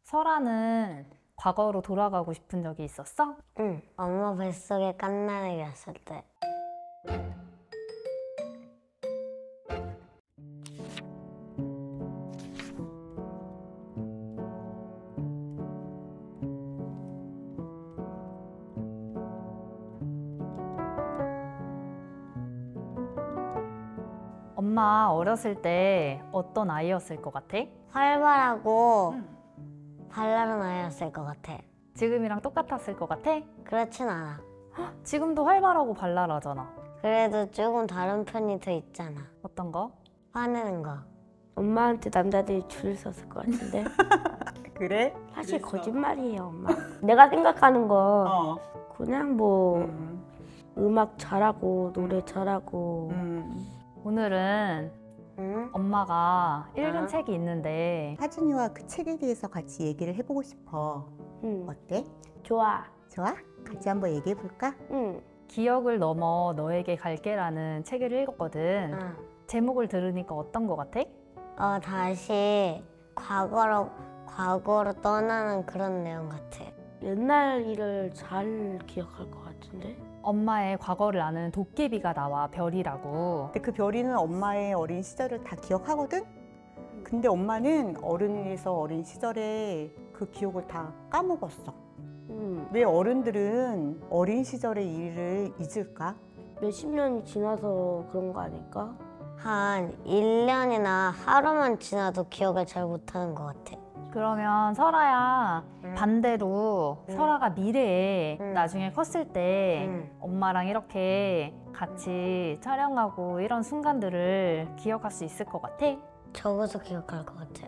설아는 과거로 돌아가고 싶은 적이 있었어? 응, 엄마 뱃속에 갓난아기였을 때. 엄마 어렸을 때 어떤 아이였을 것 같아? 활발하고 발랄한 아이였을 것 같아. 지금이랑 똑같았을 것 같아? 그렇진 않아. 지금도 활발하고 발랄하잖아. 그래도 조금 다른 편이 더 있잖아. 어떤 거? 화내는 거. 엄마한테 남자들이 줄을 섰을 것 같은데. 그래? 사실 거짓말이에요, 엄마. 내가 생각하는 건 그냥 뭐 음악 잘하고 노래 잘하고. 오늘은 응? 엄마가 읽은 책이 있는데 하준이와 그 책에 대해서 같이 얘기를 해보고 싶어. 어때? 좋아. 좋아? 같이 한번 얘기해 볼까? 응. 기억을 넘어 너에게 갈게라는 책을 읽었거든. 응. 제목을 들으니까 어떤 거 같아? 다시 과거로 떠나는 그런 내용 같아. 옛날 일을 잘 기억할 것 같은데. 엄마의 과거를 아는 도깨비가 나와 별이라고. 근데 그 별이는 엄마의 어린 시절을 다 기억하거든? 근데 엄마는 어른에서 어린 시절에 그 기억을 다 까먹었어. 왜 어른들은 어린 시절의 일을 잊을까? 몇십 년이 지나서 그런 거 아닐까? 한 1년이나 하루만 지나도 기억을 잘 못하는 것 같아. 그러면 설아야 반대로 설아가 미래에 응. 나중에 컸을 때 응. 엄마랑 이렇게 같이 촬영하고 이런 순간들을 기억할 수 있을 것 같아? 적어서 기억할 것 같아.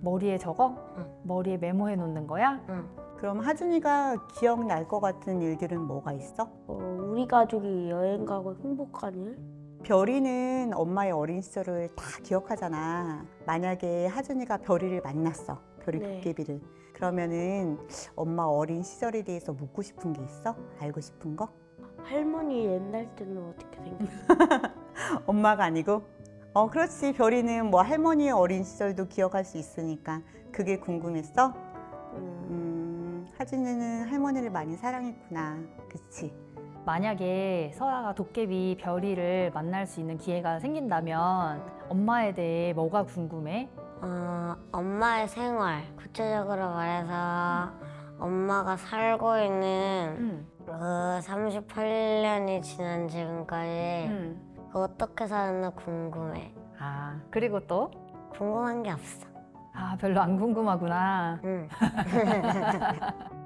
머리에 적어? 응. 머리에 메모해 놓는 거야? 응. 그럼 하준이가 기억날 것 같은 일들은 뭐가 있어? 우리 가족이 여행 가고 행복한 일? 별이는 엄마의 어린 시절을 다 기억하잖아. 만약에 하준이가 별이를 만났어. 별이 네. 도깨비를. 그러면은 엄마 어린 시절에 대해서 묻고 싶은 게 있어? 알고 싶은 거? 할머니 옛날 때는 어떻게 생겼어? 엄마가 아니고? 그렇지. 별이는 뭐 할머니의 어린 시절도 기억할 수 있으니까 그게 궁금했어? 하준이는 할머니를 많이 사랑했구나. 그치? 만약에 설아가 도깨비 별이를 만날 수 있는 기회가 생긴다면 엄마에 대해 뭐가 궁금해? 엄마의 생활, 구체적으로 말해서 엄마가 살고 있는 그 38년이 지난 지금까지 어떻게 사는지 궁금해. 아, 그리고 또? 궁금한 게 없어. 아, 별로 안 궁금하구나. 응.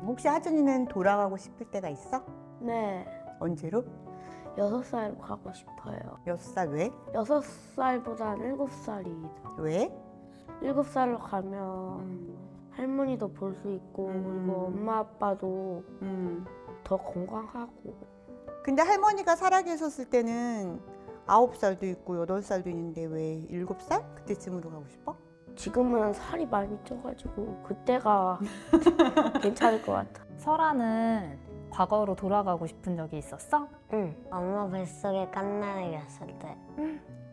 혹시 하준이는 돌아가고 싶을 때가 있어? 네. 언제로? 6살로 가고 싶어요. 6살 왜? 6살보다는 7살이. 왜? 7살로 가면 할머니도 볼 수 있고 그리고 엄마 아빠도 더 건강하고. 근데 할머니가 살아계셨을 때는 9살도 있고 8살도 있는데 왜 7살? 그때쯤으로 가고 싶어? 지금은 살이 많이 쪄가지고 그때가 괜찮을 것 같아. 설아는 과거로 돌아가고 싶은 적이 있었어? 응. 엄마 뱃속에 갓난아기였을 때.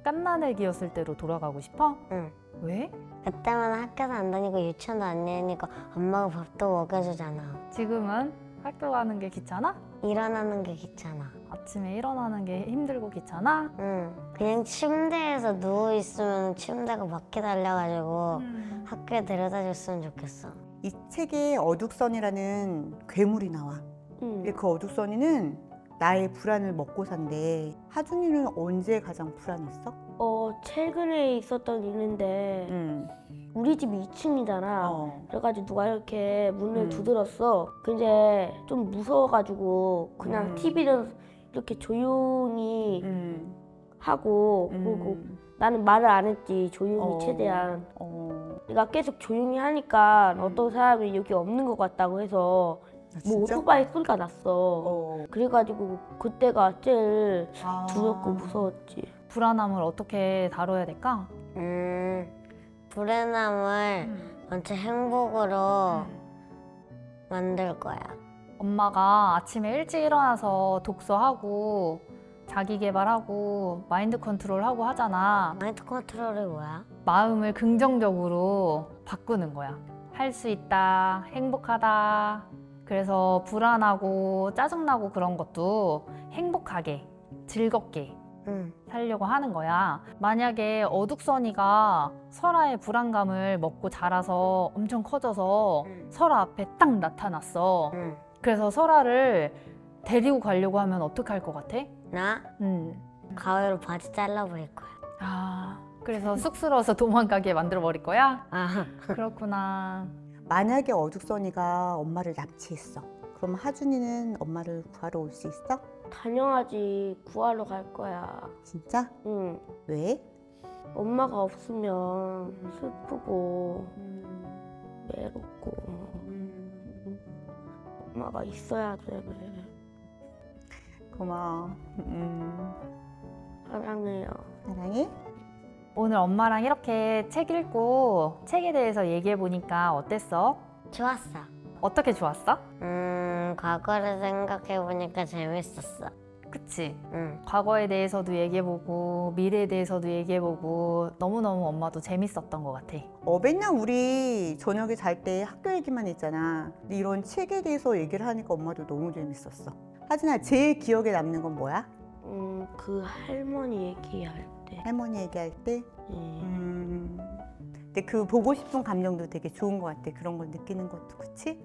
갓난아기였을 때로 돌아가고 싶어? 응. 왜? 그때만 학교도 안 다니고 유치원도 안 다니니까 엄마가 밥도 먹여주잖아. 지금은 학교 가는 게 귀찮아? 일어나는 게 귀찮아. 아침에 일어나는 게 힘들고 귀찮아? 응. 그냥 침대에서 누워있으면 침대가 바퀴 달려가지고 학교에 데려다 줬으면 좋겠어. 이 책에 어둑선이라는 괴물이 나와. 근데 그 어둑선이는 나의 불안을 먹고 산대. 하준이는 언제 가장 불안했어? 최근에 있었던 일인데 우리 집 2층이잖아. 그래가지고 누가 이렇게 문을 두드렸어. 근데 좀 무서워가지고 그냥 TV를 이렇게 조용히 하고 그리고 나는 말을 안 했지. 조용히 최대한. 내가 계속 조용히 하니까 어떤 사람이 여기 없는 것 같다고 해서 뭐 진짜? 오토바이 소리가 났어. 그래가지고 그때가 제일 두렵고 무서웠지. 불안함을 어떻게 다뤄야 될까? 불안함을 먼저 행복으로 만들 거야. 엄마가 아침에 일찍 일어나서 독서하고 자기 개발하고 마인드 컨트롤하고 하잖아. 마인드 컨트롤이 뭐야? 마음을 긍정적으로 바꾸는 거야. 할 수 있다, 행복하다. 그래서 불안하고 짜증나고 그런 것도 행복하게, 즐겁게 살려고 하는 거야. 만약에 어둑선이가 설아의 불안감을 먹고 자라서 엄청 커져서 설아 앞에 딱 나타났어. 그래서 설아를 데리고 가려고 하면 어떡할 것 같아? 나? 가위로 바지 잘라버릴 거야. 아, 그래서 쑥스러워서 도망가게 만들어 버릴 거야? 아, 그렇구나. 만약에 어죽선이가 엄마를 납치했어. 그럼 하준이는 엄마를 구하러 올 수 있어? 당연하지. 구하러 갈 거야. 진짜? 응. 왜? 엄마가 없으면 슬프고 외롭고 엄마가 있어야 돼. 고마워. 사랑해요. 사랑해? 오늘 엄마랑 이렇게 책 읽고 책에 대해서 얘기해 보니까 어땠어? 좋았어. 어떻게 좋았어? 과거를 생각해보니까 재밌었어. 그치? 응. 과거에 대해서도 얘기해보고 미래에 대해서도 얘기해보고 너무너무 엄마도 재밌었던 것 같아. 맨날 우리 저녁에 잘 때 학교 얘기만 했잖아. 근데 이런 책에 대해서 얘기를 하니까 엄마도 너무 재밌었어. 하준아, 제일 기억에 남는 건 뭐야? 그 할머니 얘기할 때. 할머니 얘기할 때? 예. 근데 그 보고 싶은 감정도 되게 좋은 것 같아. 그런 걸 느끼는 것도, 그치?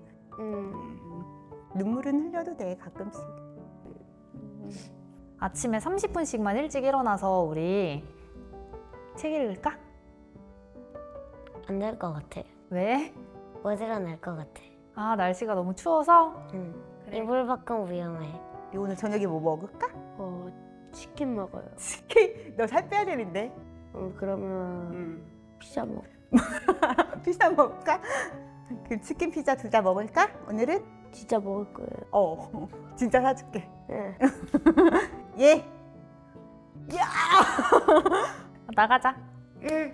눈물은 흘려도 돼, 가끔씩. 아침에 30분씩만 일찍 일어나서 우리 책 읽을까? 안 될 것 같아. 왜? 못 일어날 것 같아. 아, 날씨가 너무 추워서? 응. 그래. 이불 밖은 위험해. 우리 오늘 저녁에 뭐 먹을까? 치킨 먹어요. 치킨? 너 살 빼야 되는데. 그러면 피자 먹. 피자 먹을까? 그 치킨 피자 둘 다 먹을까? 오늘은? 진짜 먹을 거예요. 진짜 사줄게. 네. 예. 나가자. 응.